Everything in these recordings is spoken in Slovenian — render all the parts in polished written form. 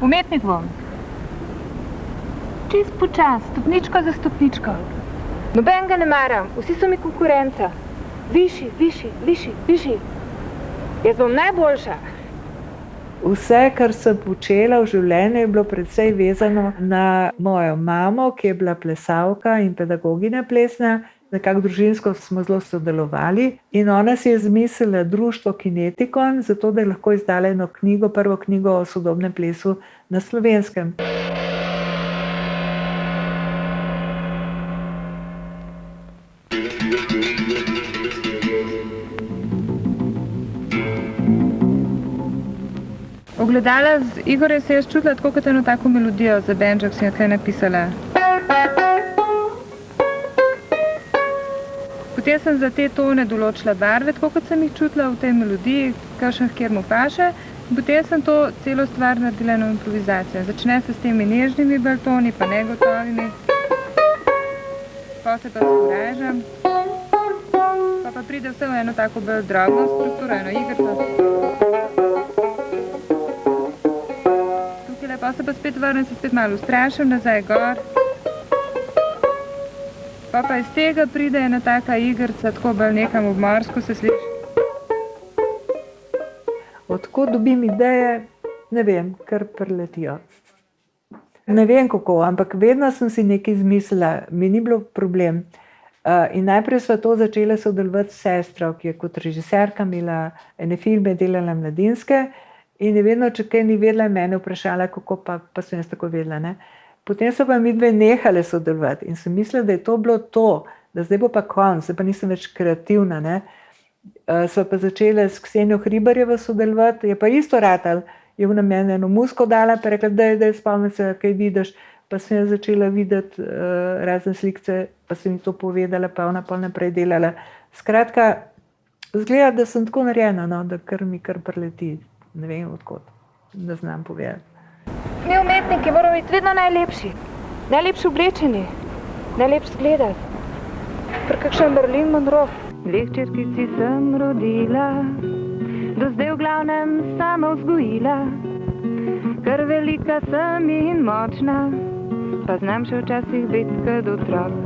Umetni dvom. Čist počas, stopničko za stopničko. Noben ga ne maram, vsi so mi konkurenca. Višji, višji, višji, višji. Jaz bom najboljša. Vse, kar sem počela v življenju, je bilo precej vezano na mojo mamo, ki je bila plesalka in pedagoginja plesna. Nekako družinsko smo zelo sodelovali in ona si je izmislila društvo Kinetikon, zato da je lahko izdala eno knjigo, prvo knjigo o sodobnem plesu na Slovenskem. Ogledala z Igorja se je čutila tako kot eno tako melodijo za benček, sem jo tukaj napisala. Potem sem za te tone določila barve, tako kot sem jih čutila v tej melodiji, kakšen kjer mu paše. Potem sem to celo stvar naredila na improvizacijo. Začne se s temi nežnimi baltoni, pa negotovimi. Pa se pa sporažam. Pa pride vse v eno tako bolj drobno strukturo, eno igrico. Pa se pa spet vrnem, se spet malo ustrašim, nazaj gor. Pa iz tega pride ena taka igrica, tako bolj nekam obmorsko se sliši. Odkot dobim ideje, ne vem, kar priletijo. Ne vem kako, ampak vedno sem si nekaj izmislila, mi ni bilo problem. In najprej sva to začela sodelovati s sestro, ki je kot režiserka imela ene filme, delala mladinske. In je vedno, če kaj ni vedela, mene vprašala, kako pa sem jaz tako vedela. Ne? Potem so pa mi dve nehale sodelovati in sem mislila, da je to bilo to, da zdaj bo pa konc, zdaj pa nisem več kreativna. Ne? Sva pa začela s Ksenijo Hribarjevo sodelovati, je pa isto ratal, je v namen eno muziko dala, pa rekla, da je spomnim se, kaj vidiš, pa sem jaz začela videti razne slikce, pa sem mi to povedala, pa ona pa naprej delala. Skratka, zgleda, da sem tako narejena, no, da mi kar prileti. Ne vem odkot, da znam povedati. Mi umetniki moramo biti vedno najlepši, najlepši oblečeni, najlepši zgledati. Pri kakšen Marilyn Monroe. Dveh čerkici sem rodila, do zdaj v glavnem sama vzgojila. Kar velika sem in močna, pa znam še včasih biti kot otrok.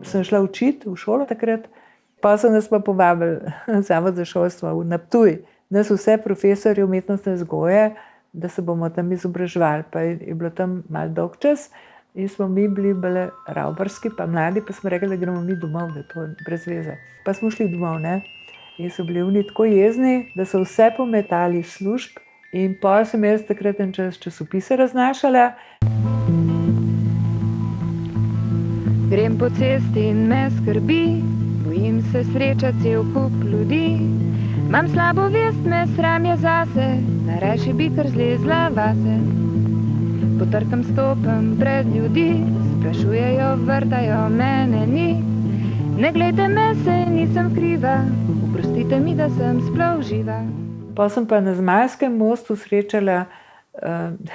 Sem šla učiti v šolo takrat. Pa so nas pa povabili Zavod za šolstvo na Ptuj, nas vse profesorje umetnostne vzgoje, da se bomo tam izobraževali. Pa je bilo tam malo dolg čas in smo mi bili bile ravbarski, pa mladi, pa smo rekli, da gremo mi domov, da to je brez veze. Pa smo šli domov, ne? In so bili oni tako jezni, da so vse pometali služb in pol sem jaz takrat en čas časopise raznašala. Grem po cesti in me skrbi, bojim se srečati cel kup ljudi. Imam slabo vest, me sram je zase, najrajši bi kar zlezla vase. Potrkam stopam pred ljudi, sprašujejo, vrtajo, mene ni. Ne glejte me, saj nisem kriva, oprostite mi, da sem sploh živa. Pa sem pa na Zmajskem mostu srečala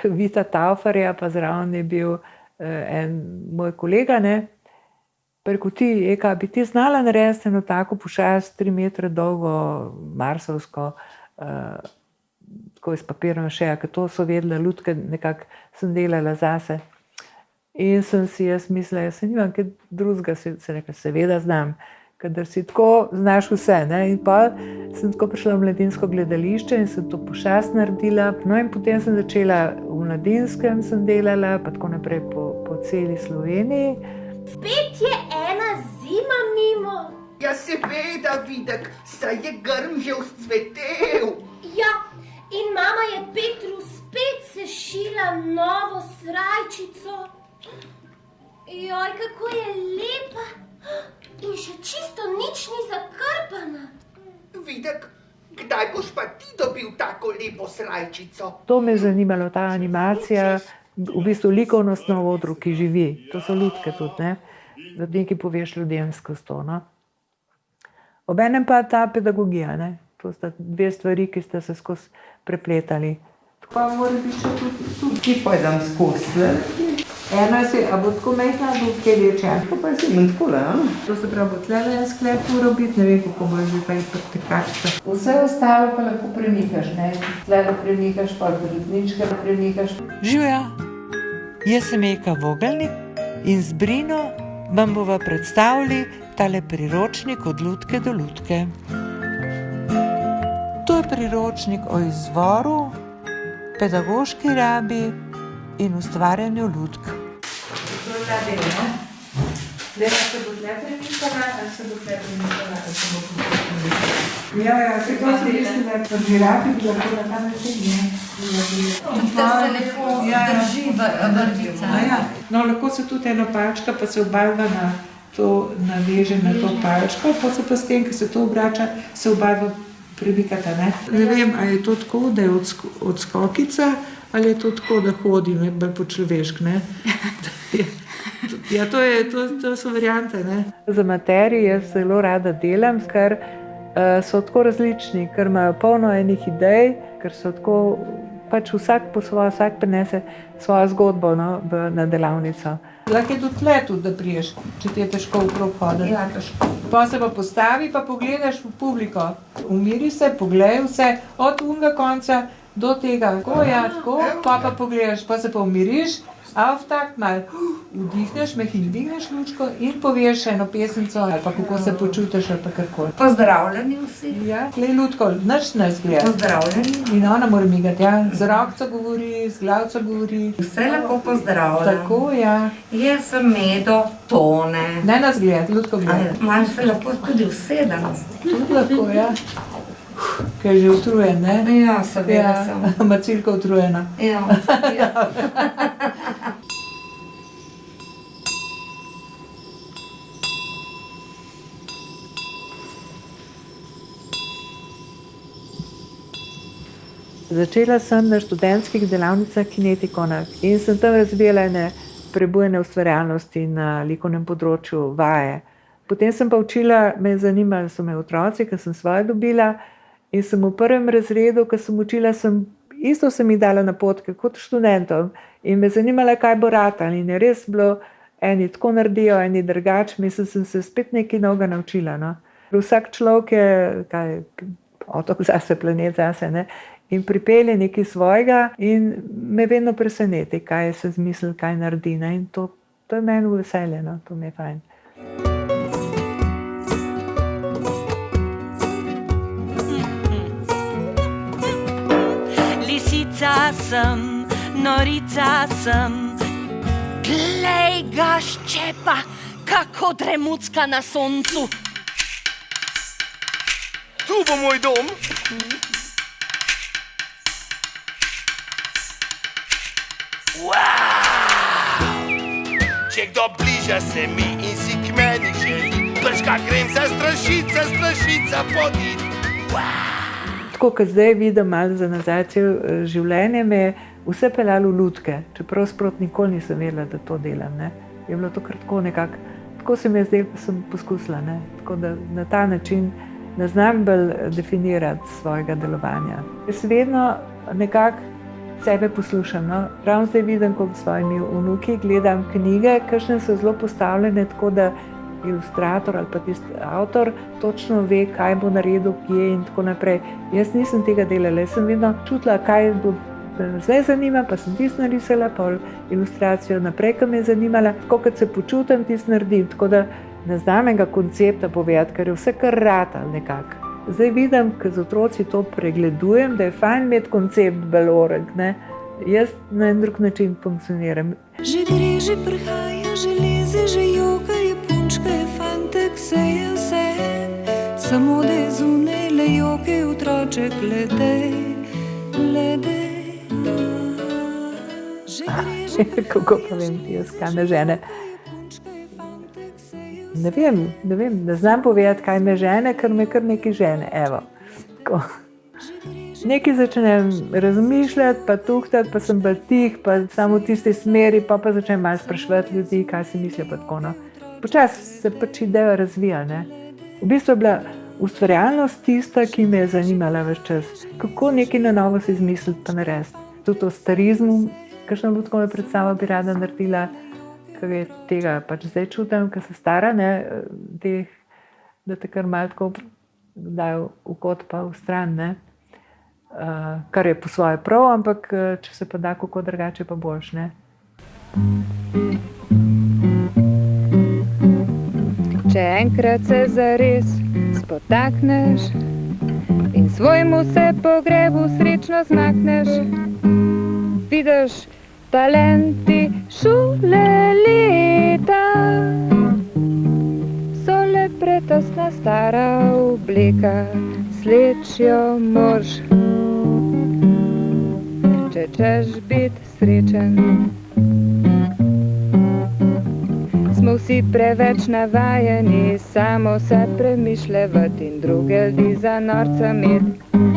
Vita Taufarja, pa zraven je bil en moj kolega, ne. Preko ti, Eka, bi ti znala narediti eno tako pošast, 3 metre dolgo, marsovsko, tako iz papirna šeja, ker to so vedela lutke, nekako sem delala zase. In sem si jaz mislila, jaz se nimam kaj drugega, se rekla, seveda znam, kadar si tako znaš vse, ne. In pa sem tako prišla v mladinsko gledališče in sem to pošast naredila. No in potem sem začela v Mladinskem sem delala, pa tako naprej po celi Sloveniji. Spet je ena zima mimo. Ja, seveda, Videk, saj je grm že vzcvetel. Ja, in mama je Petru spet sešila novo srajčico. Joj, kako je lepa. In še čisto nič ni zakrpana. Videk, kdaj boš pa ti dobil tako lepo srajčico? To me je zanimalo, ta animacija, v bistvu likovnost na odru, ki živi. To so lutke tudi, ne? Da nekaj poveš ljudem skozi to, no? Obenem pa ta pedagogija, ne? To sta dve stvari, ki sta se skozi prepletali. Pa mora biti še tudi ti pojdem skozi, ne? Eno si, a bo tako majhna, bo kaj večja. To pa je semen takole, a? To se pravi, bo tlele en sklep moral biti, ne vem, kako bo že pa pretekačka. Vse ostalo pa lahko premikaš, ne? Tlele premikaš, pa brodničke premikaš. Živja, jaz sem Eka Vogelnik in z Brino vam bova predstavili tale priročnik od lutke do lutke. To je priročnik o izvoru, pedagoški rabi in ustvarjanju lutk. To je ta del, ne? Zdaj pa se bo tle premikala, ali se bo tle premikala, ali se bo premikala. Ja, se to sem mislila, da žirafi bi lahko na ta način, ne? Da se lepo drži vrvica. Ja. No, lahko se tudi ena palčka, pa se obarva na to, naveže na to palčko, pa se pa s tem, ko se to obrača, se obarva premikata, ne? Ne vem, ali je to tako, da je odskokica, ali je to tako, da hodi, bolj po človešk, ne? Ja, to so variante, ne? Za materije jaz zelo rada delam, ker so tako različni, ker imajo polno enih idej, ker so tako, pač vsak po svoje, vsak prinese svojo zgodbo, no, na delavnico. Lahko je tudi tle tudi, da priješ, če ti je težko okrog hoditi. Ja, težko. Pa se pa postavi, pa pogledaš v publiko. Umiri se, pogledaj vse, od unega konca do tega. Tako, ja, tako, pa pogledaš, pa se pa umiriš, auf tak mal, vdihneš, mehko dvigneš lučko in poveš eno pesemco, ali pa kako se počutiš, ali pa karkoli. Pozdravljeni vsi. Ja, glej lutko, nič ne zgleda. Pozdravljeni. In ona mora migati, ja, z rokco govori, z glavco govori. Vse lepo pozdravljam. Tako, ja. Jaz sem Medo Tone. Ne nas gleda, lutko gleda. Malo se lahko tudi usedem. Tudi lahko, ja. Kaj je že utrujen, ne? Ja, seveda sem. Macilka utrujena. Ja. Začela sem na študentskih delavnicah kinetikona in sem tam razvijala ene prebujene ustvarjalnosti na likovnem področju vaje. Potem sem pa učila, me zanimali so me otroci, ker sem svoje dobila in sem v prvem razredu, ko sem učila, isto sem jih dala napotke kot študentom in me zanimala, kaj bo ratalo in je res bilo, eni tako naredijo, eni drugače, mislim, sem se spet nekaj novega naučila, no. Vsak človek je, otok zase, planet zase, ne, in pripelje nekaj svojega in me vedno preseneti, kaj se zmisli, kaj naredi, ne, in to je meni veselje, no, to mi je fajn. Lisica sem, norica sem, glej ga ščepa, kako dremucka na soncu. Tu bo moj dom. Če kdo bliža se mi in si k meni želi, brška grem se strašica podit. Tako, kot zdaj vidim malo za nazaj življenje, me je vse peljalo v lutke, čeprav sprot nikoli nisem vedela, da to delam, ne. Je bilo to kar tako nekako, tako se mi je zdaj, pa sem poskusila, ne. Tako da na ta način ne znam bolj definirati svojega delovanja. Jaz vedno nekako sebe poslušam, no. Ravno zdaj vidim, ko s svojimi vnuki gledam knjige, kakšne so zelo postavljene, tako da ilustrator ali pa tisti avtor točno ve, kaj bo naredil, kje in tako naprej. Jaz nisem tega delala, jaz sem vedno čutila, kaj bo zdaj zanima, pa sem tisto narisala, pol ilustracijo naprej, ki me je zanimala, tako kot se počutim, tisto naredim, tako da ne znam enega koncepta povedati, ker je vse kar ratalo nekako. Zdaj vidim, ko z otroci to pregledujem, da je fajn imeti koncept belorek, ne. Jaz na en drug način funkcioniram. Že gre, že prihaja, že leze, že joka je punčka, je fantek, se je vse. Samo da je zunaj, le joka je otroček, ledej. Že gre, že prihaja, Kako pa vem ti, jaz kaj me žene? Ne vem, ne znam povedati, kaj me žene, ker me kar nekaj žene, evo. Tako. Nekaj začnem razmišljati, pa tuhtati, pa sem bolj tih, pa samo v tisti smeri, pa začnem malo spraševati ljudi, kaj si mislijo, pa tako, no. Počasi se pač ideja razvija, ne. V bistvu je bila ustvarjalnost tista, ki me je zanimala ves čas. Kako nekaj na novo si izmisliti pa narediti. Tudi o starizmu kakšno lutkovno predstavo bi rada naredila, ker je tega pač zdaj čutim, ker se stara, ne, da te kar malo tako dajo v kot pa v stran, ne. Kar je po svoje prav, ampak če se pa da kako drugače, pa boljš, ne. Če enkrat se zares spotakneš in svojmu se pogrebu srečno zmakneš, vidiš talenti šule leta, so le pretesna stara obleka, slečijo mož. Če češ biti srečen, smo vsi preveč navajeni samo se premišljati in druge ljudi za norca imeti.